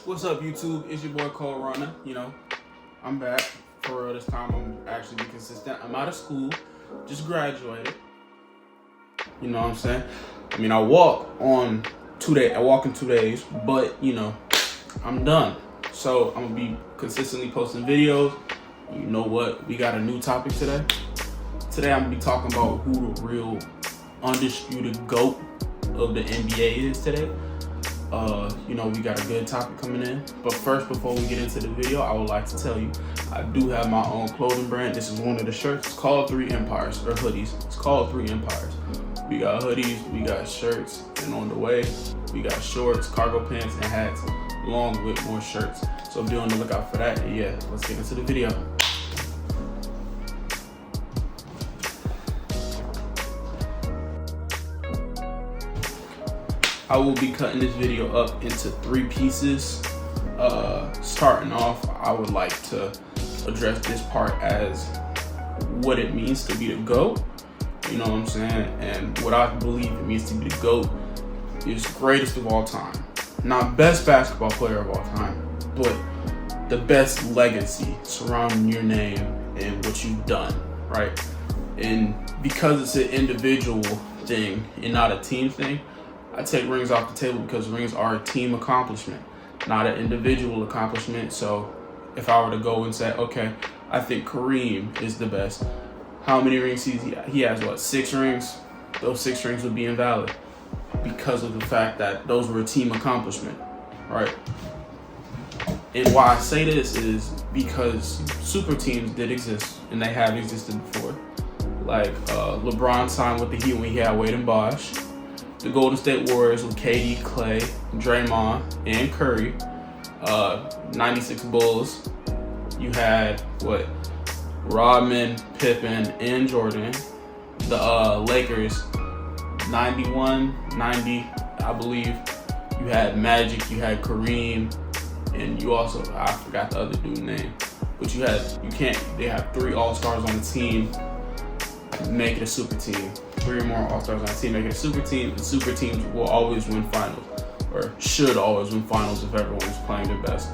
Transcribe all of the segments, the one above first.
What's up, YouTube? It's your boy Cole Runner. I'm back for real this time. I'm actually be consistent. I'm out of school, just graduated. You know what I'm saying? I walk in 2 days, but I'm done. So I'm gonna be consistently posting videos. You know what? We got a new topic today. Today I'm gonna be talking about who the real undisputed GOAT of the NBA is today. We got a good topic coming in. But first, before we get into the video, I would like to tell you, I do have my own clothing brand. This is one of the shirts. It's called 3 Empires, or hoodies. It's called 3 Empires. We got hoodies, we got shirts, and on the way, we got shorts, cargo pants, and hats, along with more shirts. So be on the lookout for that. And yeah, let's get into the video. I will be cutting this video up into 3 pieces. Starting off, I would like to address this part as what it means to be the GOAT. You know what I'm saying? And what I believe it means to be the GOAT is greatest of all time. Not best basketball player of all time, but the best legacy surrounding your name and what you've done, right? And because it's an individual thing and not a team thing, I take rings off the table because rings are a team accomplishment, not an individual accomplishment. So if I were to go and say, okay, I think Kareem is the best, how many rings he has? 6 rings? Those 6 rings would be invalid because of the fact that those were a team accomplishment, right? And why I say this is because super teams did exist and they have existed before. Like LeBron signed with the Heat when he had Wade and Bosh. The Golden State Warriors with KD, Clay, Draymond, and Curry. 96 Bulls. You had Rodman, Pippen, and Jordan. The Lakers, 91, 90, I believe. You had Magic, you had Kareem, and you also, I forgot the other dude's name. But they have 3 All-Stars on the team, make it a super team. 3 or more All-Stars on the team, make it a super team, and super teams will always win finals, or should always win finals if everyone is playing their best.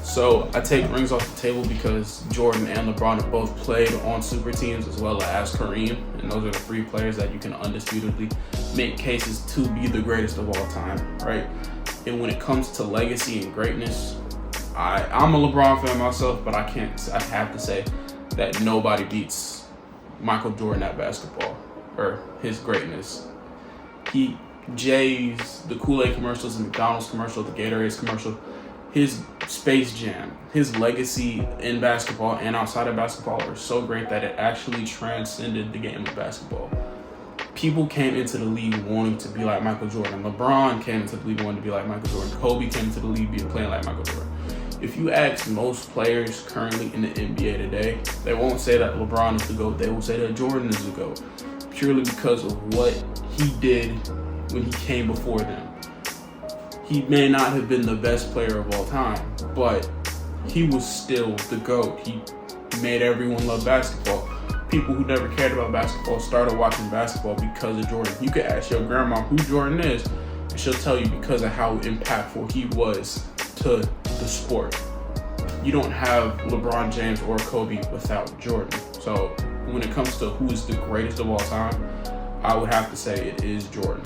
So I take rings off the table because Jordan and LeBron have both played on super teams as well as Kareem, and those are the 3 players that you can undisputedly make cases to be the greatest of all time, right? And when it comes to legacy and greatness, I'm a LeBron fan myself, but I have to say that nobody beats Michael Jordan at basketball, or his greatness. The Kool-Aid commercials, the McDonald's commercial, the Gatorade commercial, his Space Jam, his legacy in basketball and outside of basketball are so great that it actually transcended the game of basketball. People came into the league wanting to be like Michael Jordan. LeBron came into the league wanting to be like Michael Jordan. Kobe came into the league playing like Michael Jordan. If you ask most players currently in the NBA today, they won't say that LeBron is the GOAT. They will say that Jordan is the GOAT, purely because of what he did when he came before them. He may not have been the best player of all time, but he was still the GOAT. He made everyone love basketball. People who never cared about basketball started watching basketball because of Jordan. You could ask your grandma who Jordan is, and she'll tell you because of how impactful he was to the sport. You don't have LeBron James or Kobe without Jordan. So when it comes to who is the greatest of all time, I would have to say it is Jordan.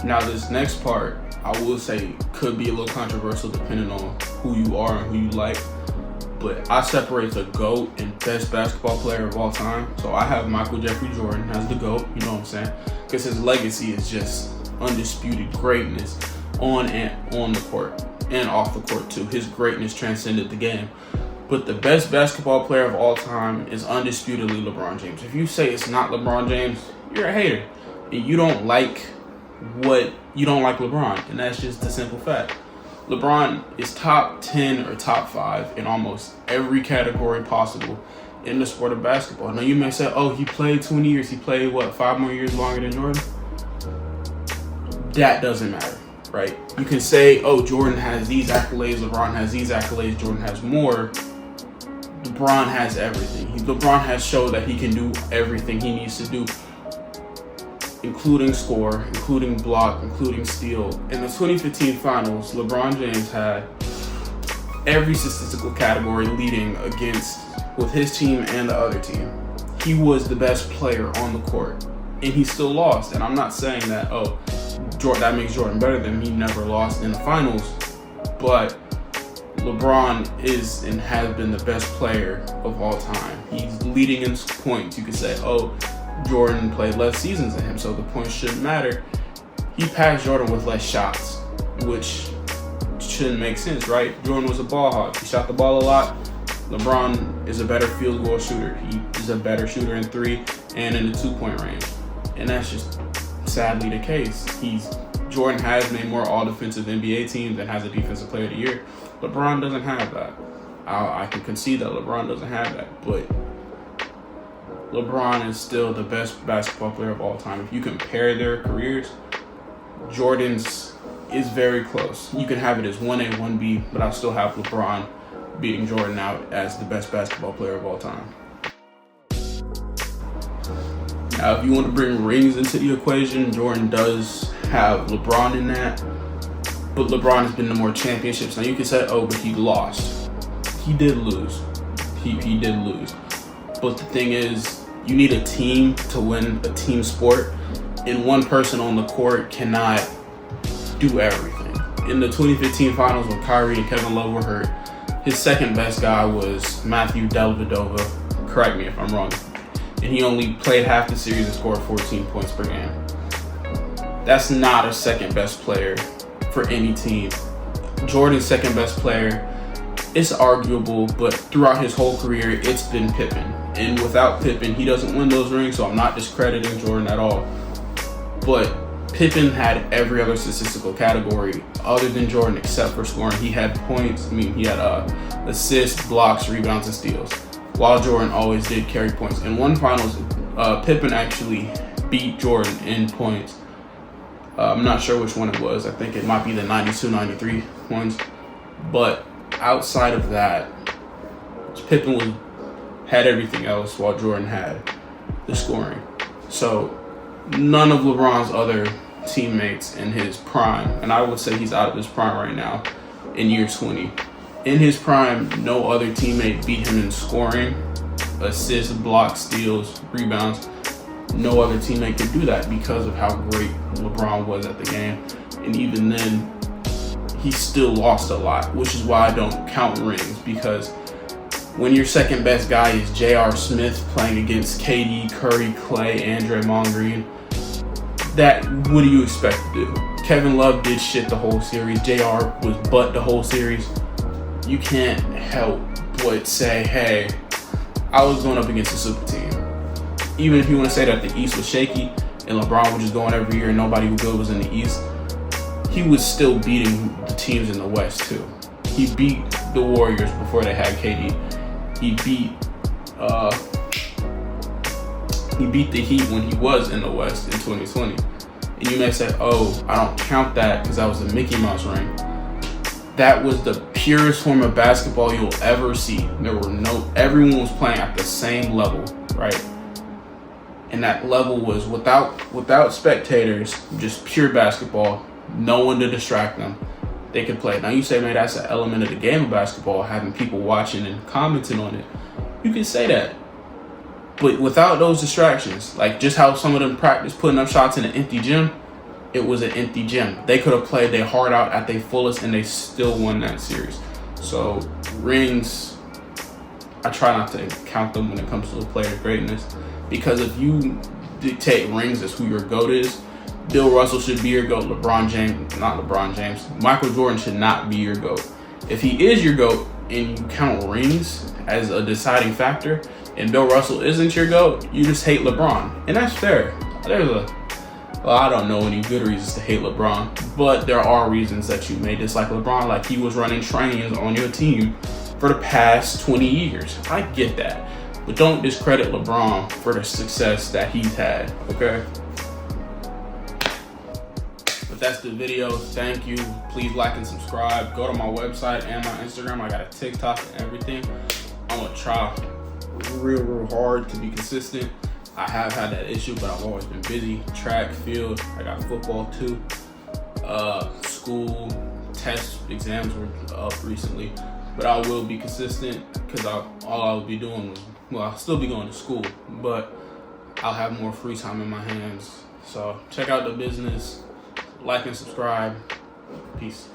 Now this next part, I will say could be a little controversial depending on who you are and who you like, but I separate the GOAT and best basketball player of all time. So I have Michael Jeffrey Jordan as the GOAT, you know what I'm saying? Because his legacy is just undisputed greatness on the court and off the court too. His greatness transcended the game. But the best basketball player of all time is undisputedly LeBron James. If you say it's not LeBron James, you're a hater. And you don't like LeBron, and that's just the simple fact. LeBron is top 10 or top 5 in almost every category possible in the sport of basketball. Now you may say, oh, he played 20 years. He played 5 more years longer than Jordan? That doesn't matter, right? You can say, oh, Jordan has these accolades, LeBron has these accolades, Jordan has more. LeBron has everything. LeBron has shown that he can do everything he needs to do. including score, including block, including steal. In the 2015 finals, LeBron James had every statistical category leading with his team and the other team. He was the best player on the court, and he still lost. And I'm not saying that, that makes Jordan better than him. He never lost in the finals, but LeBron is and has been the best player of all time. He's leading in points. You could say, Jordan played less seasons than him, so the points shouldn't matter. He passed Jordan with less shots, which shouldn't make sense, right? Jordan was a ball hog. He shot the ball a lot. LeBron is a better field goal shooter. He is a better shooter in 3 and in the 2-point range. And that's just sadly the case. Jordan has made more all-defensive NBA teams and has a defensive player of the year. LeBron doesn't have that. I can concede that LeBron doesn't have that, but LeBron is still the best basketball player of all time. If you compare their careers, Jordan's is very close. You can have it as 1A, 1B, but I'll still have LeBron beating Jordan out as the best basketball player of all time. Now, if you want to bring rings into the equation, Jordan does have LeBron in that, but LeBron has been to more championships. Now, you can say, but he lost. He did lose. He did lose. But the thing is, you need a team to win a team sport, and one person on the court cannot do everything. In the 2015 finals when Kyrie and Kevin Love were hurt, his second best guy was Matthew Dellavedova. Correct me if I'm wrong. And he only played half the series and scored 14 points per game. That's not a second best player for any team. Jordan's second best player, it's arguable, but throughout his whole career, it's been Pippen. And without Pippen, he doesn't win those rings, so I'm not discrediting Jordan at all. But Pippen had every other statistical category other than Jordan except for scoring. He had points. He had assists, blocks, rebounds, and steals, while Jordan always did carry points. In one finals, Pippen actually beat Jordan in points. I'm not sure which one it was. I think it might be the 92-93 ones. But outside of that, Pippen had everything else while Jordan had the scoring. So none of LeBron's other teammates in his prime, and I would say he's out of his prime right now in year 20. In his prime, no other teammate beat him in scoring, assists, blocks, steals, rebounds. No other teammate could do that because of how great LeBron was at the game. And even then, he still lost a lot, which is why I don't count rings, because when your second best guy is J.R. Smith playing against KD, Curry, Clay, and Draymond Green, what do you expect to do? Kevin Love did shit the whole series. JR was butt the whole series. You can't help but say, hey, I was going up against a super team. Even if you want to say that the East was shaky and LeBron was just going every year and nobody who good was in the East, he was still beating the teams in the West too. He beat the Warriors before they had KD. He beat the Heat when he was in the West in 2020. And you may say, I don't count that because that was a Mickey Mouse ring. That was the purest form of basketball you'll ever see. Everyone was playing at the same level, right? And that level was without spectators, just pure basketball, no one to distract them. They could play. Now you say, man, that's an element of the game of basketball, having people watching and commenting on it. You can say that. But without those distractions, like just how some of them practice putting up shots in an empty gym, it was an empty gym. They could have played their heart out at their fullest and they still won that series. So rings, I try not to count them when it comes to a player's greatness, because if you dictate rings as who your GOAT is, Bill Russell should be your GOAT. Michael Jordan should not be your GOAT. If he is your GOAT and you count rings as a deciding factor, and Bill Russell isn't your GOAT, you just hate LeBron. And that's fair. I don't know any good reasons to hate LeBron, but there are reasons that you may dislike LeBron, like he was running trains on your team for the past 20 years. I get that. But don't discredit LeBron for the success that he's had, okay? But that's the video. Thank you. Please like and subscribe. Go to my website and my Instagram. I got a TikTok and everything. I'm going to try real hard to be consistent. I have had that issue, but I've always been busy. Track, field, I got football too. School, tests, exams were up recently. But I will be consistent because all I'll be doing I'll still be going to school, but I'll have more free time in my hands. So check out the business, like and subscribe. Peace.